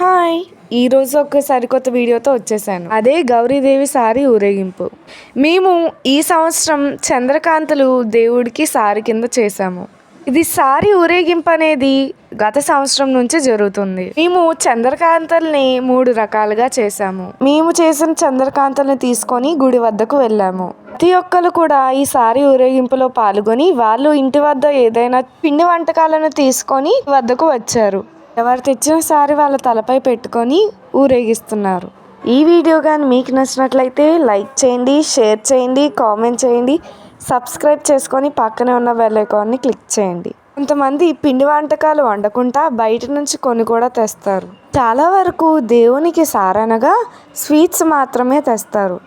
Hi! ఈరోజు ఒక సరికొత్త వీడియోతో వచ్చేసాను. అదే గౌరీదేవి సారీ ఊరేగింపు. మేము ఈ సంవత్సరం చంద్రకాంతలు దేవుడికి సారీ కింద చేశాము. ఇది సారీ ఊరేగింపు అనేది గత సంవత్సరం నుంచి జరుగుతుంది. మేము చంద్రకాంతల్ని 3 రకాలుగా చేశాము. మేము చేసిన చంద్రకాంతల్ని తీసుకొని గుడి వద్దకు వెళ్ళాము. ప్రతి ఒక్కరు కూడా ఈ సారీ ఊరేగింపులో పాల్గొని వాళ్ళు ఇంటి వద్ద ఏదైనా పిండి వంటకాలను తీసుకొని వద్దకు వచ్చారు. ఎవరు తెచ్చిన సారీ వాళ్ళ తలపై పెట్టుకొని ఊరేగిస్తున్నారు. ఈ వీడియో కానీ మీకు నచ్చినట్లయితే లైక్ చేయండి, షేర్ చేయండి, కామెంట్ చేయండి, సబ్స్క్రైబ్ చేసుకొని పక్కనే ఉన్న బెల్ ఐకాన్ని క్లిక్ చేయండి. కొంతమంది పిండి వంటకాలు వండకుండా బయట నుంచి కొన్ని కూడా తెస్తారు. చాలా వరకు దేవునికి సారనగా స్వీట్స్ మాత్రమే తెస్తారు.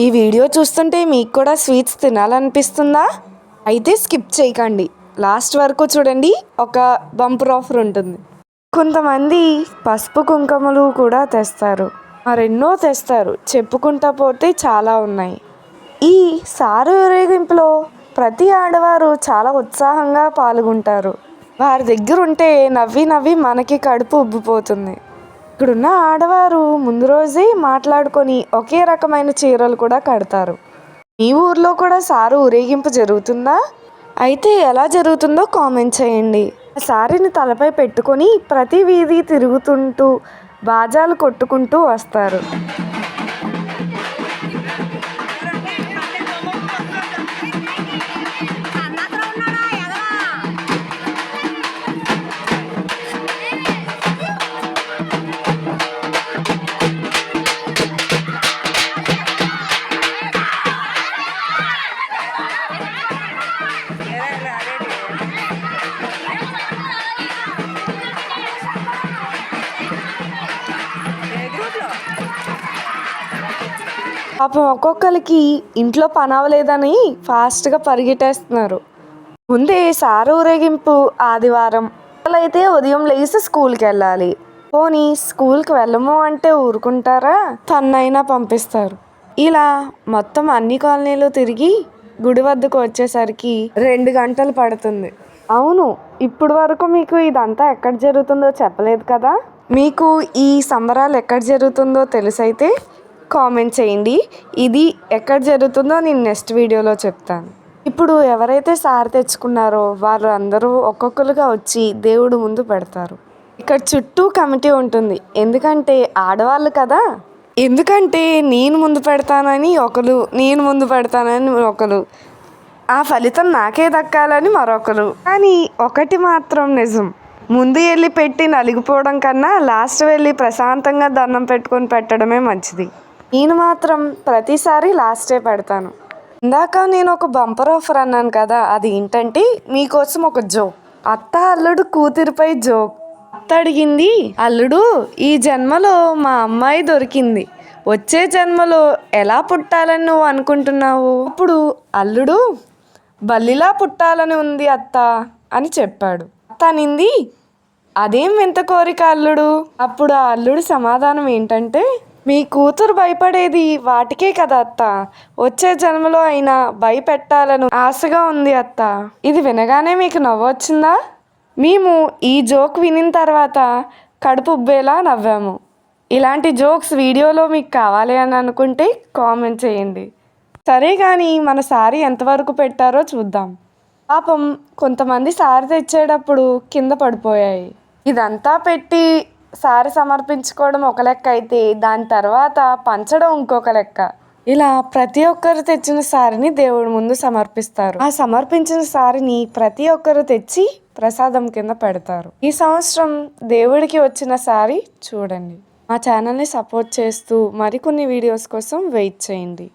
ఈ వీడియో చూస్తుంటే మీకు కూడా స్వీట్స్ తినాలనిపిస్తుందా? అయితే స్కిప్ చేయకండి, లాస్ట్ వరకు చూడండి. ఒక బంపర్ ఆఫర్ ఉంటుంది. కొంతమంది పసుపు కుంకుమలు కూడా తెస్తారు, మరెన్నో తెస్తారు. చెప్పుకుంటా పోతే చాలా ఉన్నాయి. ఈ సారీ ఊరేగింపులో ప్రతి ఆడవారు చాలా ఉత్సాహంగా పాల్గొంటారు. వారి దగ్గర ఉంటే నవ్వి నవ్వి మనకి కడుపు ఉబ్బిపోతుంది. ఇక్కడున్న ఆడవారు ముందు రోజే మాట్లాడుకొని ఒకే రకమైన చీరలు కూడా కడతారు. మీ ఊర్లో కూడా సారీ ఊరేగింపు జరుగుతుందా? అయితే ఎలా జరుగుతుందో కామెంట్ చేయండి. సారీని తలపై పెట్టుకొని ప్రతి వీధి తిరుగుతుంటూ బాజాలు కొట్టుకుంటూ వస్తారు. పాపం ఒక్కొక్కరికి ఇంట్లో పని అవ్వలేదని ఫాస్ట్గా పరిగెట్టేస్తున్నారు. ముందే సారీ ఊరేగింపు ఆదివారం. అయితే ఉదయం లేచి స్కూల్కి వెళ్ళాలి. పోనీ స్కూల్కి వెళ్ళము అంటే ఊరుకుంటారా? తన్నైనా పంపిస్తారు. ఇలా మొత్తం అన్ని కాలనీలు తిరిగి గుడి వద్దకు వచ్చేసరికి 2 గంటలు పడుతుంది. అవును, ఇప్పుడు వరకు మీకు ఇదంతా ఎక్కడ జరుగుతుందో చెప్పలేదు కదా. మీకు ఈ సంబరాలు ఎక్కడ జరుగుతుందో తెలుసైతే కామెంట్ చేయండి. ఇది ఎక్కడ జరుగుతుందో నేను నెక్స్ట్ వీడియోలో చెప్తాను. ఇప్పుడు ఎవరైతే సారీ తెచ్చుకున్నారో వాళ్ళు అందరూ ఒక్కొక్కరుగా వచ్చి దేవుడు ముందు పెడతారు. ఇక్కడ చుట్టూ కమిటీ ఉంటుంది. ఎందుకంటే ఆడవాళ్ళు కదా. ఎందుకంటే నేను ముందు పెడతానని ఒకరు, నేను ముందు పెడతానని ఒకరు, ఆ ఫలితం నాకే దక్కాలని మరొకరు. కానీ ఒకటి మాత్రం నిజం, ముందు వెళ్ళి పెట్టి నలిగిపోవడం కన్నా లాస్ట్ వెళ్ళి ప్రశాంతంగా దండం పెట్టుకొని పెట్టడమే మంచిది. నేను మాత్రం ప్రతిసారి లాస్టే పెడతాను. ఇందాక నేను ఒక బంపర్ ఆఫర్ అన్నాను కదా, అది ఏంటంటే మీకోసం ఒక జోక్. అత్త అల్లుడు కూతురిపై జోక్. అత్త అడిగింది, అల్లుడు ఈ జన్మలో మా అమ్మాయి దొరికింది, వచ్చే జన్మలో ఎలా పుట్టాలని నువ్వు అనుకుంటున్నావు? అప్పుడు అల్లుడు, బల్లిలా పుట్టాలని ఉంది అత్త అని చెప్పాడు. అత్త అనింది, అదేం వింత కోరిక అల్లుడు? అప్పుడు ఆ అల్లుడు సమాధానం ఏంటంటే, మీ కూతురు భయపడేది వాటికే కదా అత్త, వచ్చే జన్మలో అయినా భయపెట్టాలను ఆశగా ఉంది అత్త. ఇది వినగానే మీకు నవ్వొచ్చిందా? మేము ఈ జోక్ వినిన తర్వాత కడుపు ఉబ్బేలా నవ్వాము. ఇలాంటి జోక్స్ వీడియోలో మీకు కావాలి అని అనుకుంటే కామెంట్ చేయండి. సరే కానీ మన సారీ ఎంతవరకు పెట్టారో చూద్దాం. పాపం కొంతమంది సారీ తెచ్చేటప్పుడు కింద పడిపోయాయి. ఇదంతా పెట్టి సారీ సమర్పించుకోవడం ఒక లెక్క అయితే దాని తర్వాత పంచడం ఇంకొక లెక్క. ఇలా ప్రతి ఒక్కరు తెచ్చిన సారీని దేవుడి ముందు సమర్పిస్తారు. ఆ సమర్పించిన సారీని ప్రతి ఒక్కరు తెచ్చి ప్రసాదం కింద పెడతారు. ఈ సంవత్సరం దేవుడికి వచ్చిన సారీ చూడండి. మా ఛానల్ని సపోర్ట్ చేస్తూ మరికొన్ని వీడియోస్ కోసం వెయిట్ చేయండి.